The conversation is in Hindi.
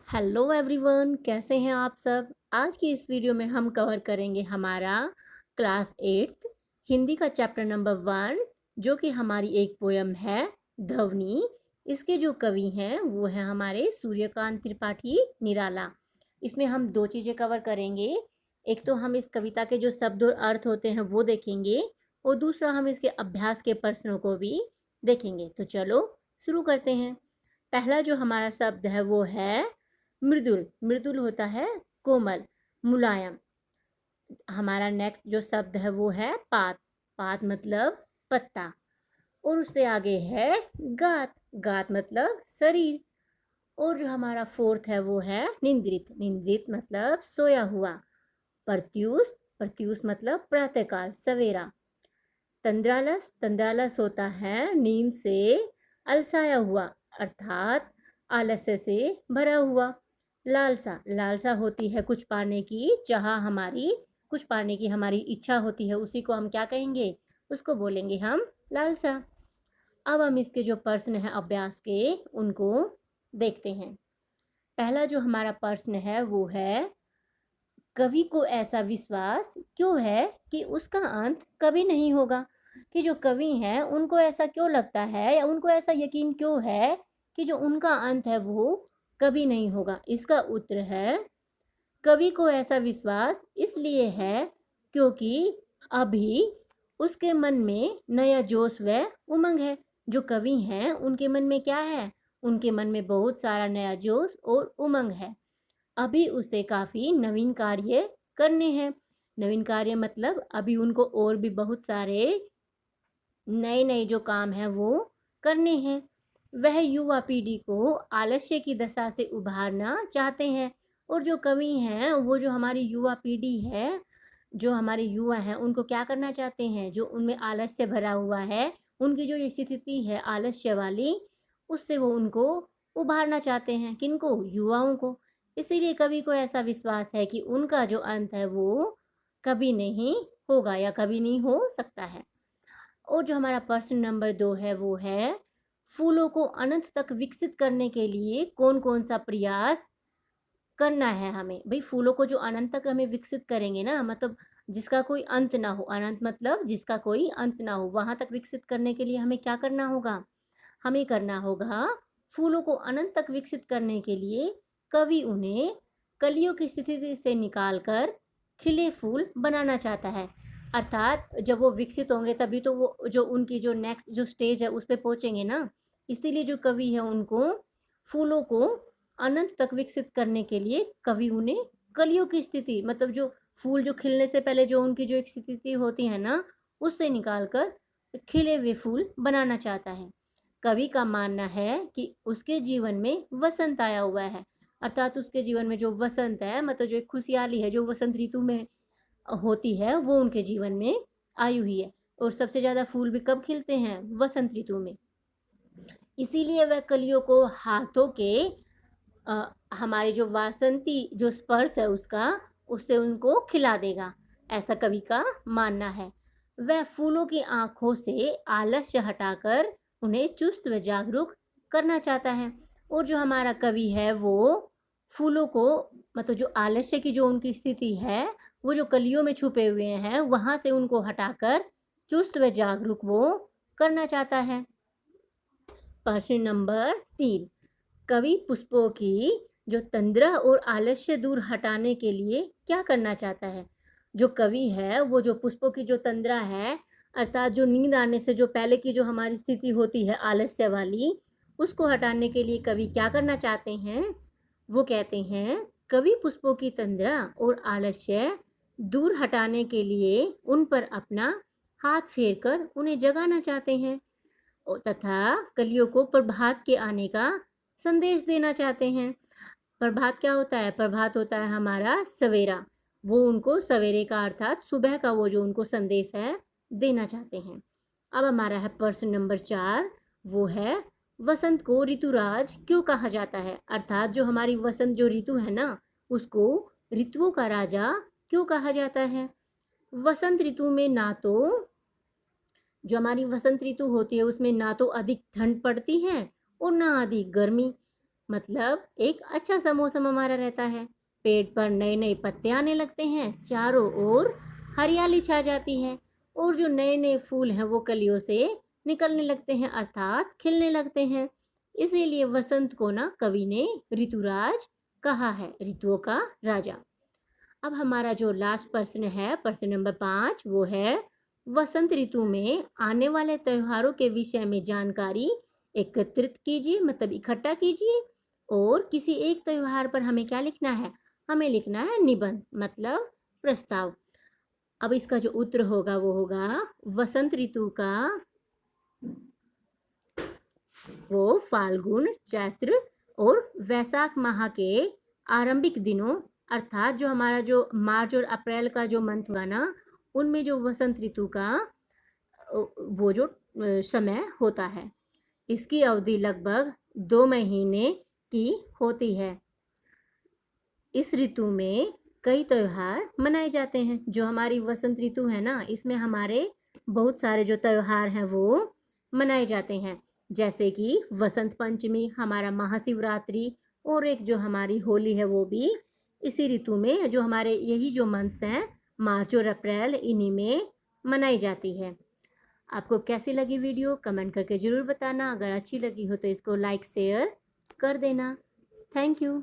हेलो एवरीवन, कैसे हैं आप सब। आज की इस वीडियो में हम कवर करेंगे हमारा क्लास 8 हिंदी का चैप्टर नंबर 1, जो कि हमारी एक पोयम है ध्वनि। इसके जो कवि हैं वो हैं हमारे सूर्यकांत त्रिपाठी निराला। इसमें हम दो चीज़ें कवर करेंगे। एक तो हम इस कविता के जो शब्द और अर्थ होते हैं वो देखेंगे, और दूसरा हम इसके अभ्यास के प्रश्नों को भी देखेंगे। तो चलो शुरू करते हैं। पहला जो हमारा शब्द है वो है मृदुल। मृदुल होता है कोमल, मुलायम। हमारा नेक्स्ट जो शब्द है वो है पात। पात मतलब पत्ता। और उससे आगे है गात। गात मतलब शरीर। और जो हमारा फोर्थ है वो है निंद्रित। निंद्रित मतलब सोया हुआ। प्रत्यूष। प्रत्यूष मतलब प्रातःकाल, सवेरा। तंद्रालस। तंद्रालस होता है नींद से अलसाया हुआ, अर्थात आलस्य से भरा हुआ। लालसा। लालसा होती है कुछ पाने की चाह हमारी, कुछ पाने की हमारी इच्छा होती है, उसी को हम क्या कहेंगे, उसको बोलेंगे हम लालसा। अब हम इसके जो प्रश्न है अभ्यास के उनको देखते हैं। पहला जो हमारा प्रश्न है वो है, कवि को ऐसा विश्वास क्यों है कि उसका अंत कभी नहीं होगा। कि जो कवि हैं उनको ऐसा क्यों लगता है या उनको ऐसा यकीन क्यों है कि जो उनका अंत है वो कभी नहीं होगा। इसका उत्तर है, कवि को ऐसा विश्वास इसलिए है क्योंकि अभी उसके मन में नया जोश व उमंग है। जो कवि हैं उनके मन में क्या है, उनके मन में बहुत सारा नया जोश और उमंग है। अभी उसे काफ़ी नवीन कार्य करने हैं। नवीन कार्य मतलब अभी उनको और भी बहुत सारे नए नए जो काम हैं वो करने हैं। वह युवा पीढ़ी को आलस्य की दशा से उभारना चाहते हैं। और जो कवि हैं वो जो हमारी युवा पीढ़ी है, जो हमारे युवा हैं उनको क्या करना चाहते हैं, जो उनमें आलस्य भरा हुआ है, उनकी जो ये स्थिति है आलस्य वाली, उससे वो उनको उभारना चाहते हैं। किनको, युवाओं को। इसीलिए कवि को ऐसा विश्वास है कि उनका जो अंत है वो कभी नहीं होगा या कभी नहीं हो सकता है। और जो हमारा प्रश्न नंबर 2 है वो है, फूलों को अनंत तक विकसित करने के लिए कौन कौन सा प्रयास करना है हमें। भाई फूलों को जो अनंत तक हमें विकसित करेंगे ना, मतलब जिसका कोई अंत ना हो, अनंत मतलब जिसका कोई अंत ना हो, वहां तक विकसित करने के लिए हमें क्या करना होगा, हमें करना होगा, फूलों को अनंत तक विकसित करने के लिए कवि उन्हें कलियों की स्थिति से निकालकर खिले फूल बनाना चाहता है। अर्थात जब वो विकसित होंगे तभी तो वो जो उनकी जो नेक्स्ट जो स्टेज है उस पर पहुंचेंगे ना। इसीलिए जो कवि है उनको फूलों को अनंत तक विकसित करने के लिए कवि उन्हें कलियों की स्थिति, मतलब जो फूल जो खिलने से पहले जो उनकी जो एक स्थिति होती है ना, उससे निकालकर खिले हुए फूल बनाना चाहता है। कवि का मानना है कि उसके जीवन में वसंत आया हुआ है। अर्थात उसके जीवन में जो वसंत है, मतलब जो एक खुशहाली है जो वसंत ऋतु में होती है, वो उनके जीवन में आई हुई है। और सबसे ज़्यादा फूल भी कब खिलते हैं, वसंत ऋतु में। इसीलिए वह कलियों को हाथों के हमारे जो वासंती जो स्पर्श है उसका, उससे उनको खिला देगा, ऐसा कवि का मानना है। वह फूलों की आंखों से आलस्य हटाकर उन्हें चुस्त व जागरूक करना चाहता है। और जो हमारा कवि है वो फूलों को, मतलब जो आलस्य की जो उनकी स्थिति है, वो जो कलियों में छुपे हुए हैं वहां से उनको हटाकर चुस्त व जागरूक वो करना चाहता है। प्रश्न नंबर 3, कवि पुष्पों की जो तंद्रा और आलस्य दूर हटाने के लिए क्या करना चाहता है। जो कवि है वो जो पुष्पों की जो तंद्रा है, अर्थात जो नींद आने से जो पहले की जो हमारी स्थिति होती है आलस्य वाली, उसको हटाने के लिए कवि क्या करना चाहते हैं। वो कहते हैं, कवि पुष्पों की तंद्रा और आलस्य दूर हटाने के लिए उन पर अपना हाथ फेर कर उन्हें जगाना चाहते हैं, तथा कलियों को प्रभात के आने का संदेश देना चाहते हैं। प्रभात क्या होता है, प्रभात होता है हमारा सवेरा। वो उनको सवेरे का अर्थात सुबह का वो जो उनको संदेश है देना चाहते हैं। अब हमारा है प्रश्न नंबर 4, वो है, वसंत को ऋतुराज क्यों कहा जाता है। अर्थात जो हमारी वसंत जो ऋतु है ना, उसको ऋतुओं का राजा क्यों कहा जाता है। वसंत ऋतु में ना तो जो हमारी वसंत ऋतु होती है उसमें ना तो अधिक ठंड पड़ती है और ना अधिक गर्मी। मतलब एक अच्छा सा मौसम हमारा रहता है। पेड़ पर नए नए पत्ते आने लगते हैं, चारों ओर हरियाली छा जाती है और जो नए नए फूल हैं वो कलियों से निकलने लगते हैं अर्थात खिलने लगते हैं। इसीलिए वसंत को ना कवि ने ऋतुराज कहा है, ऋतुओं का राजा। अब हमारा जो लास्ट प्रश्न है, प्रश्न नंबर 5, वो है वसंत ऋतु में आने वाले त्योहारों के विषय में जानकारी एकत्रित कीजिए, मतलब इकट्ठा कीजिए। और किसी एक त्योहार पर हमें क्या लिखना है? हमें लिखना है निबंध, मतलब प्रस्ताव। अब इसका जो उत्तर होगा वो होगा वसंत ऋतु का वो फाल्गुन, चैत्र और वैशाख माह के आरंभिक दिनों, अर्थात जो हमारा जो मार्च और अप्रैल का जो मंथ होगा ना, उनमें जो वसंत ऋतु का वो जो समय होता है। इसकी अवधि लगभग 2 महीने की होती है। इस ऋतु में कई त्योहार मनाए जाते हैं। जो हमारी वसंत ऋतु है ना, इसमें हमारे बहुत सारे जो त्योहार हैं वो मनाए जाते हैं, जैसे कि वसंत पंचमी, हमारा महाशिवरात्रि, और एक जो हमारी होली है वो भी इसी ऋतु में, जो हमारे यही जो मंथ्स हैं मार्च और अप्रैल, इन्हीं में मनाई जाती है। आपको कैसी लगी वीडियो कमेंट करके ज़रूर बताना। अगर अच्छी लगी हो तो इसको लाइक शेयर कर देना। Thank you.